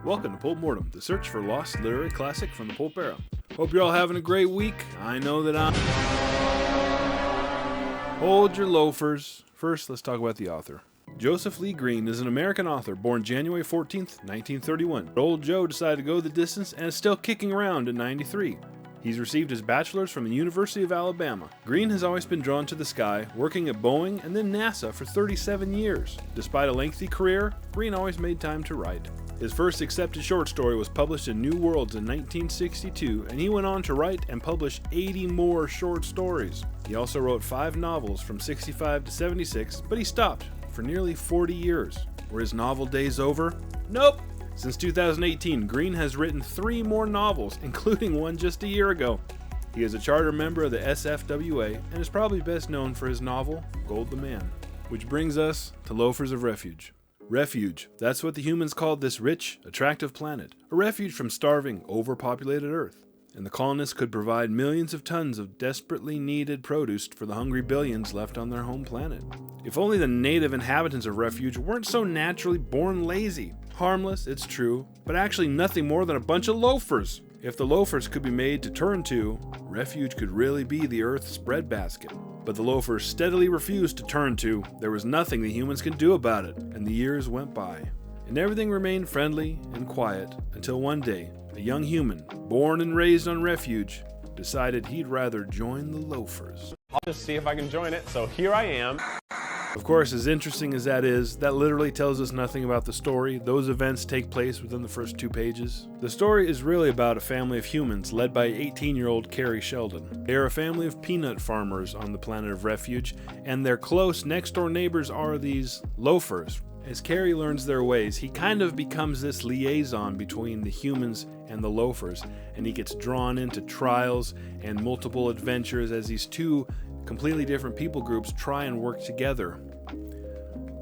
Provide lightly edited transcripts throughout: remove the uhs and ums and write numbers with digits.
Welcome to Pulp Mortem, the search for lost literary classic from the Pulp era. Hope you're all having a great week. I know that I'm... Hold your loafers. First, let's talk about the author. Joseph Lee Green is an American author born January 14th, 1931. Old Joe decided to go the distance and is still kicking around at 93. He's received his bachelor's from the University of Alabama. Green has always been drawn to the sky, working at Boeing and then NASA for 37 years. Despite a lengthy career, Green always made time to write. His first accepted short story was published in New Worlds in 1962, and he went on to write and publish 80 more short stories. He also wrote 5 novels from 65 to 76, but he stopped for nearly 40 years. Were his novel days over? Nope! Since 2018, Green has written 3 more novels, including one just a year ago. He is a charter member of the SFWA and is probably best known for his novel, Gold the Man. Which brings us to Loafers of Refuge. Refuge, that's what the humans called this rich, attractive planet. A refuge from starving, overpopulated Earth. And the colonists could provide millions of tons of desperately needed produce for the hungry billions left on their home planet. If only the native inhabitants of Refuge weren't so naturally born lazy. Harmless, it's true, but actually nothing more than a bunch of loafers. If the loafers could be made to turn to, Refuge could really be the Earth's breadbasket. But the loafers steadily refused to turn to. There was nothing the humans could do about it, and the years went by. And everything remained friendly and quiet until one day, a young human, born and raised on Refuge, decided he'd rather join the loafers. I'll just see if I can join it, so here I am. Of course, as interesting as that is, that literally tells us nothing about the story. Those events take place within the first 2 pages. The story is really about a family of humans led by 18-year-old Carrie Sheldon. They are a family of peanut farmers on the planet of Refuge, and their close next-door neighbors are these loafers. As Carrie learns their ways, he kind of becomes this liaison between the humans and the loafers, and he gets drawn into trials and multiple adventures as these 2 completely different people groups try and work together,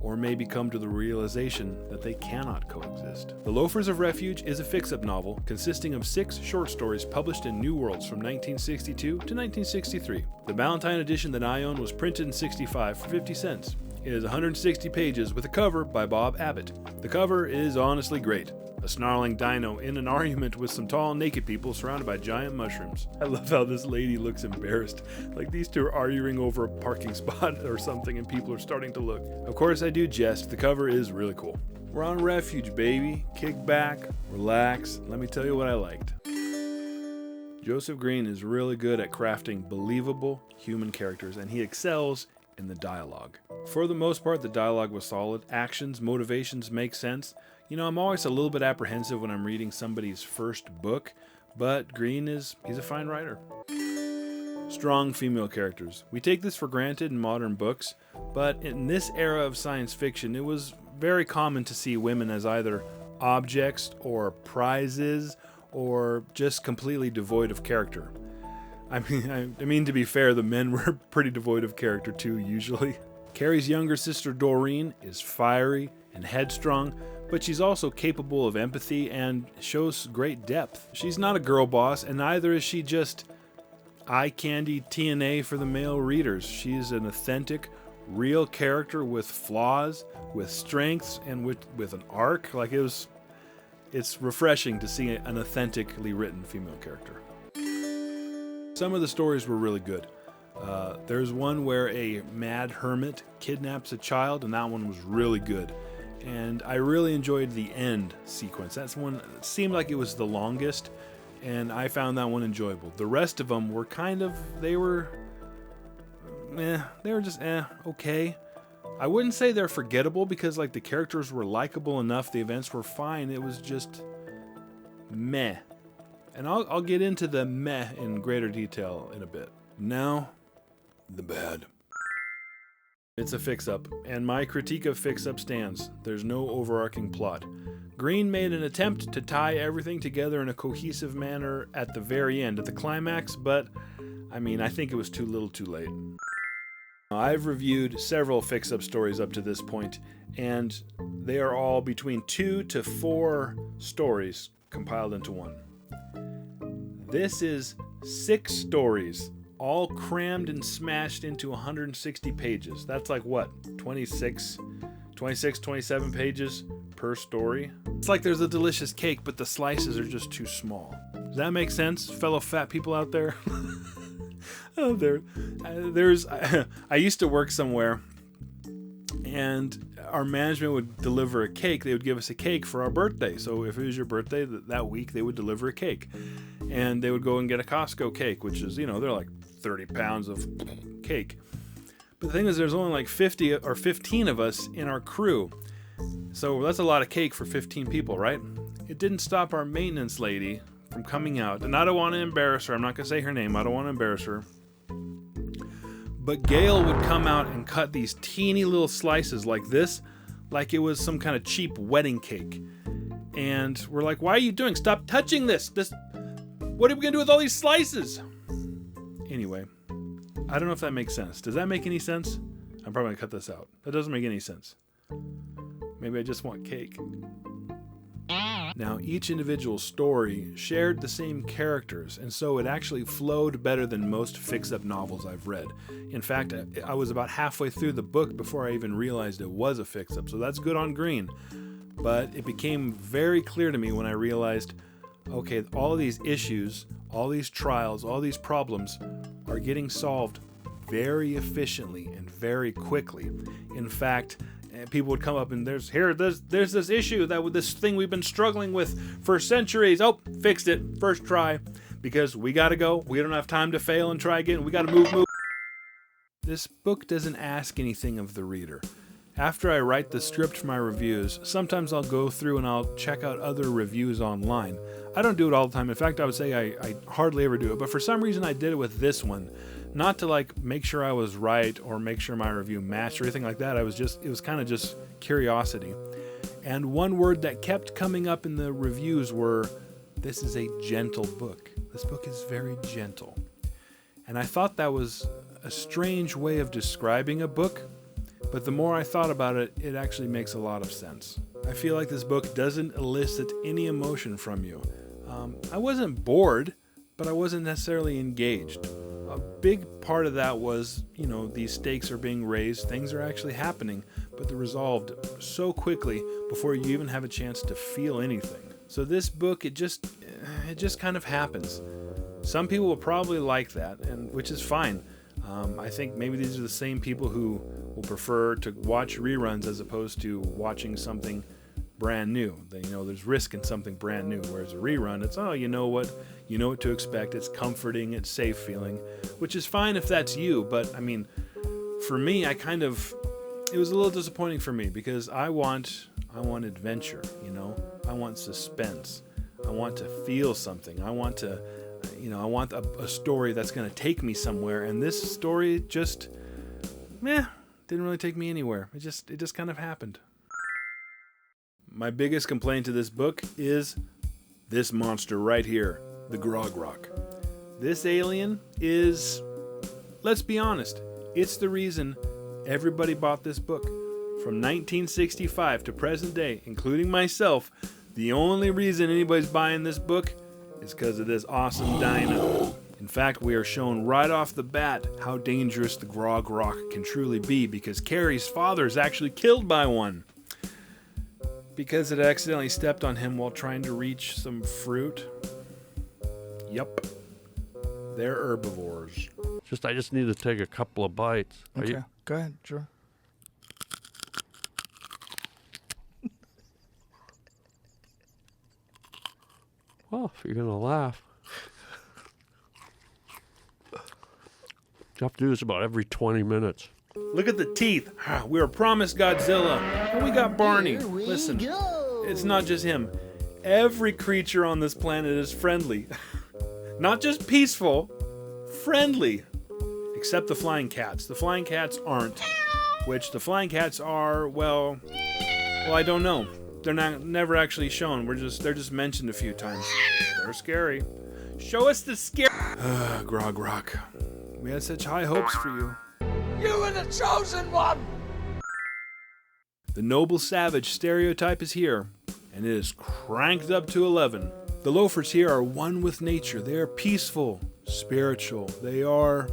or maybe come to the realization that they cannot coexist. The Loafers of Refuge is a fix-up novel consisting of 6 short stories published in New Worlds from 1962 to 1963. The Valentine edition that I own was printed in '65 for 50 cents. It is 160 pages with a cover by Bob Abbott. The cover is honestly great. A snarling dino in an argument with some tall naked people surrounded by giant mushrooms. I love how this lady looks embarrassed, like these 2 are arguing over a parking spot or something and people are starting to look. Of course I do jest, the cover is really cool. We're on Refuge, baby. Kick back, relax, let me tell you what I liked. Joseph Green is really good at crafting believable human characters, and he excels in the dialogue. For the most part, the dialogue was solid. Actions, motivations make sense. You know, I'm always a little bit apprehensive when I'm reading somebody's first book, but Green he's a fine writer. Strong female characters. We take this for granted in modern books, but in this era of science fiction, it was very common to see women as either objects or prizes or just completely devoid of character. I mean, to be fair, the men were pretty devoid of character too, usually. Carrie's younger sister Doreen is fiery and headstrong, but she's also capable of empathy and shows great depth. She's not a girl boss, and neither is she just eye candy TNA for the male readers. She's an authentic, real character with flaws, with strengths, and with an arc. It's refreshing to see an authentically written female character. Some of the stories were really good. There's one where a mad hermit kidnaps a child, and that one was really good. And I really enjoyed the end sequence. That's one that seemed like it was the longest, and I found that one enjoyable. The rest of them were just okay. I wouldn't say they're forgettable because the characters were likable enough, the events were fine. It was just meh. And I'll get into the meh in greater detail in a bit. Now, the bad. It's a fix-up, and my critique of fix-up stands. There's no overarching plot. Green made an attempt to tie everything together in a cohesive manner at the very end, at the climax, but, I think it was too little too late. I've reviewed several fix-up stories up to this point, and they are all between 2 to 4 stories compiled into one. This is 6 stories, all crammed and smashed into 160 pages. That's 26 26, 27 pages per story. It's like there's a delicious cake, but the slices are just too small. Does that make sense, fellow fat people out there? I used to work somewhere, and our management would deliver a cake. They would give us a cake for our birthday. So if it was your birthday that week, they would deliver a cake. And they would go and get a Costco cake, which is, they're like 30 pounds of cake. But the thing is, there's only like 50 or 15 of us in our crew. So that's a lot of cake for 15 people, right? It didn't stop our maintenance lady from coming out. And I don't want to embarrass her. I'm not going to say her name. I don't want to embarrass her. But Gail would come out and cut these teeny little slices like this, like it was some kind of cheap wedding cake. And we're like, why are you doing? Stop touching this. What are we going to do with all these slices? Anyway, I don't know if that makes sense. Does that make any sense? I'm probably going to cut this out. That doesn't make any sense. Maybe I just want cake. Now, each individual story shared the same characters, and so it actually flowed better than most fix-up novels I've read. In fact, I was about halfway through the book before I even realized it was a fix-up, so that's good on green. But it became very clear to me when I realized, okay, all of these issues, all these trials, all these problems are getting solved very efficiently and very quickly. In fact, people would come up and there's this issue, this thing we've been struggling with for centuries. Oh, fixed it, first try, because we gotta go. We don't have time to fail and try again. We gotta move. This book doesn't ask anything of the reader. After I write the script for my reviews, sometimes I'll go through and I'll check out other reviews online. I don't do it all the time. In fact, I would say I hardly ever do it, but for some reason I did it with this one. Not to make sure I was right or make sure my review matched or anything like that. It was kind of just curiosity. And one word that kept coming up in the reviews were, this is a gentle book. This book is very gentle. And I thought that was a strange way of describing a book, but the more I thought about it, it actually makes a lot of sense. I feel like this book doesn't elicit any emotion from you. I wasn't bored, but I wasn't necessarily engaged. A big part of that was, these stakes are being raised, things are actually happening, but they're resolved so quickly before you even have a chance to feel anything. So this book, it just kind of happens. Some people will probably like that, and which is fine. I think maybe these are the same people who will prefer to watch reruns as opposed to watching something brand new. There's risk in something brand new, whereas a rerun, it's, you know what to expect. It's comforting, it's safe feeling, which is fine if that's you. But I mean, for me, it was a little disappointing for me because I want adventure. I want suspense. I want to feel something. I want a story that's going to take me somewhere. And this story just, didn't really take me anywhere. It just kind of happened. My biggest complaint to this book is this monster right here, the Grog Rock. This alien is, let's be honest, it's the reason everybody bought this book. From 1965 to present day, including myself, the only reason anybody's buying this book is because of this awesome dino. In fact, we are shown right off the bat how dangerous the Grog Rock can truly be because Carrie's father is actually killed by one. Because it accidentally stepped on him while trying to reach some fruit. Yup. They're herbivores. I just need to take a couple of bites. Okay, go ahead, sure. Well, if you're going to laugh. You have to do this about every 20 minutes. Look at the teeth. We were promised Godzilla. And we got Barney. Listen, it's not just him. Every creature on this planet is friendly. Not just peaceful, friendly. Except the flying cats. The flying cats aren't. Which the flying cats are, well, I don't know. They're never actually shown. They're just mentioned a few times. They're scary. Show us the scary. Grog Rock. We had such high hopes for you. You were the chosen one! The noble savage stereotype is here, and it is cranked up to 11. The loafers here are one with nature. They are peaceful, spiritual. They are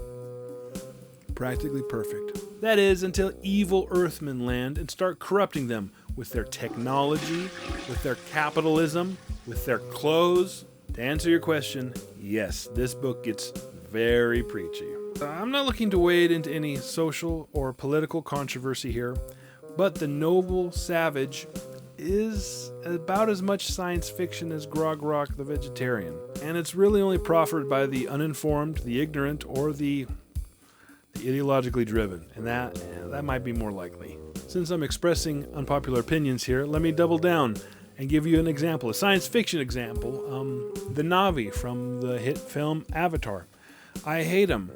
practically perfect. That is, until evil Earthmen land and start corrupting them with their technology, with their capitalism, with their clothes. To answer your question, yes, this book gets very preachy. I'm not looking to wade into any social or political controversy here, but the noble savage is about as much science fiction as Grog Rock the Vegetarian. And it's really only proffered by the uninformed, the ignorant, or the ideologically driven. And that might be more likely. Since I'm expressing unpopular opinions here, let me double down and give you an example, a science fiction example. The Na'vi from the hit film Avatar. I hate them.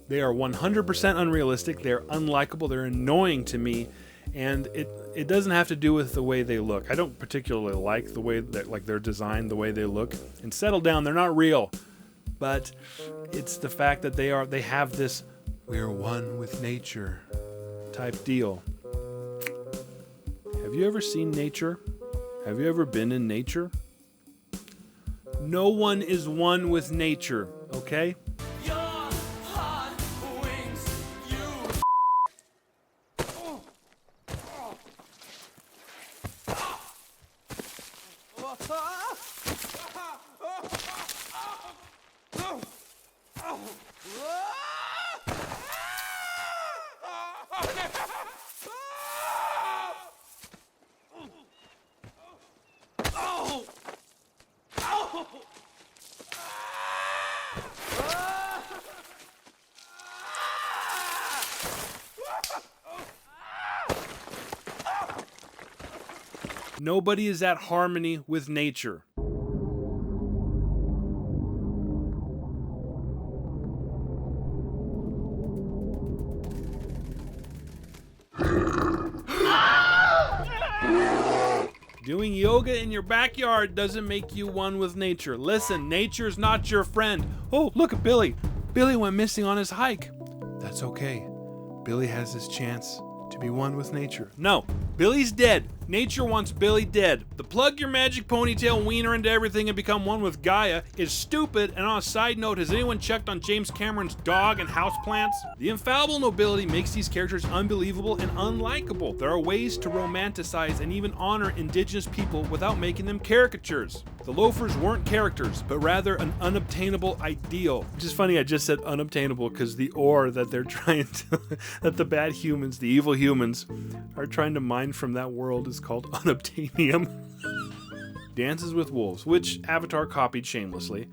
They are 100% unrealistic, they're unlikable, they're annoying to me, and it doesn't have to do with the way they look. I don't particularly like the way that, like, they're designed, the way they look. And settle down, they're not real. But it's the fact that they have this we're one with nature type deal. Have you ever seen nature? Have you ever been in nature? No one is one with nature, okay? Nobody is at harmony with nature. Doing yoga in your backyard doesn't make you one with nature. Listen, nature's not your friend. Oh, look at Billy. Billy went missing on his hike. That's okay. Billy has his chance to be one with nature. No, Billy's dead. Nature wants Billy dead. The plug your magic ponytail wiener into everything and become one with Gaia is stupid. And on a side note, has anyone checked on James Cameron's dog and houseplants? The infallible nobility makes these characters unbelievable and unlikable. There are ways to romanticize and even honor indigenous people without making them caricatures. The loafers weren't characters, but rather an unobtainable ideal. Which is funny, I just said unobtainable because the ore that they're trying to, that the bad humans, the evil humans, are trying to mine from that world is called unobtainium. Dances with Wolves, which Avatar copied shamelessly,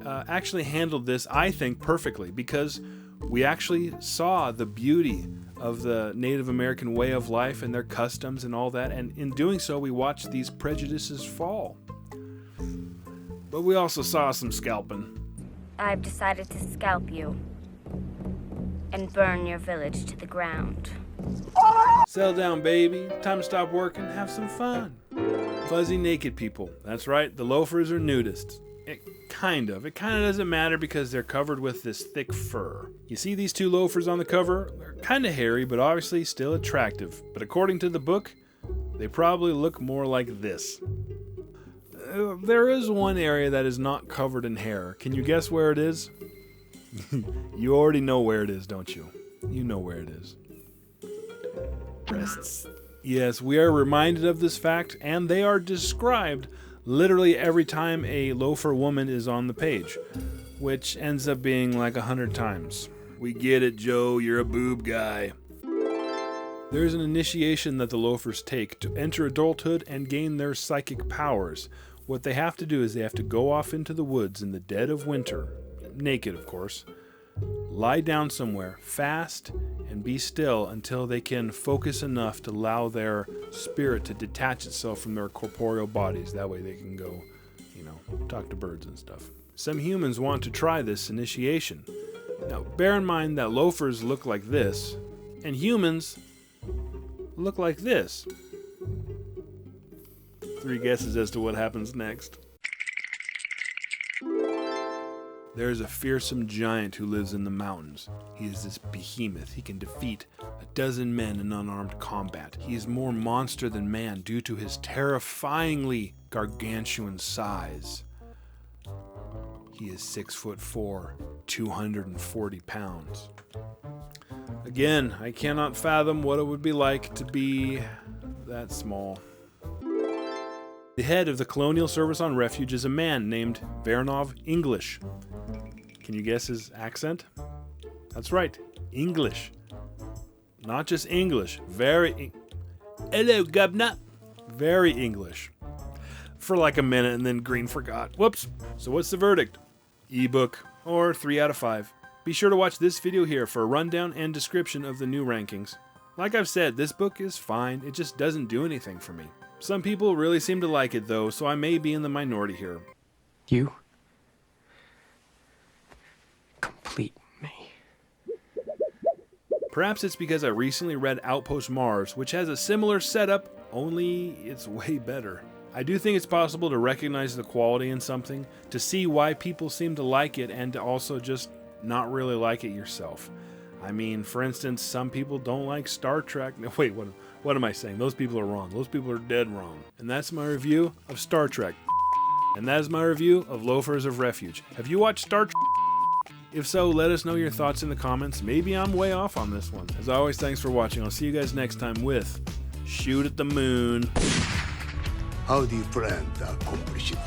actually handled this, I think, perfectly because we actually saw the beauty of the Native American way of life and their customs and all that, and in doing so, we watched these prejudices fall. But we also saw some scalping. I've decided to scalp you and burn your village to the ground. Settle down, baby. Time to stop working, have some fun. Fuzzy naked people. That's right, the loafers are nudists. It kind of doesn't matter because they're covered with this thick fur. You see these two loafers on the cover? They're kind of hairy, but obviously still attractive. But according to the book, they probably look more like this. There is one area that is not covered in hair. Can you guess where it is? You already know where it is, don't you? You know where it is. Breasts. Yes, we are reminded of this fact, and they are described literally every time a loafer woman is on the page, which ends up being like 100 times. We get it, Joe, you're a boob guy. There's an initiation that the loafers take to enter adulthood and gain their psychic powers. What they have to do is they have to go off into the woods in the dead of winter, naked of course, lie down somewhere, fast, and be still until they can focus enough to allow their spirit to detach itself from their corporeal bodies. That way they can go, talk to birds and stuff. Some humans want to try this initiation. Now, bear in mind that loafers look like this, and humans look like this. 3 guesses as to what happens next. There is a fearsome giant who lives in the mountains. He is this behemoth. He can defeat 12 men in unarmed combat. He is more monster than man due to his terrifyingly gargantuan size. He is 6'4", 240 pounds. Again, I cannot fathom what it would be like to be that small. The head of the Colonial Service on Refuge is a man named Vernov English. Can you guess his accent? That's right, English. Not just English, hello, governor. Very English. For like a minute and then Green forgot. Whoops. So what's the verdict? Ebook, or 3 out of 5. Be sure to watch this video here for a rundown and description of the new rankings. Like I've said, this book is fine, it just doesn't do anything for me. Some people really seem to like it though, so I may be in the minority here. You complete me. Perhaps it's because I recently read Outpost Mars, which has a similar setup, only it's way better. I do think it's possible to recognize the quality in something, to see why people seem to like it, and to also just not really like it yourself. I mean, for instance, some people don't like Star Trek. Wait, what am I saying? Those people are wrong. Those people are dead wrong. And that's my review of Star Trek. And that is my review of Loafers of Refuge. Have you watched Star Trek? If so, let us know your thoughts in the comments. Maybe I'm way off on this one. As always, thanks for watching. I'll see you guys next time with Shoot at the Moon. How do you plan to accomplish it?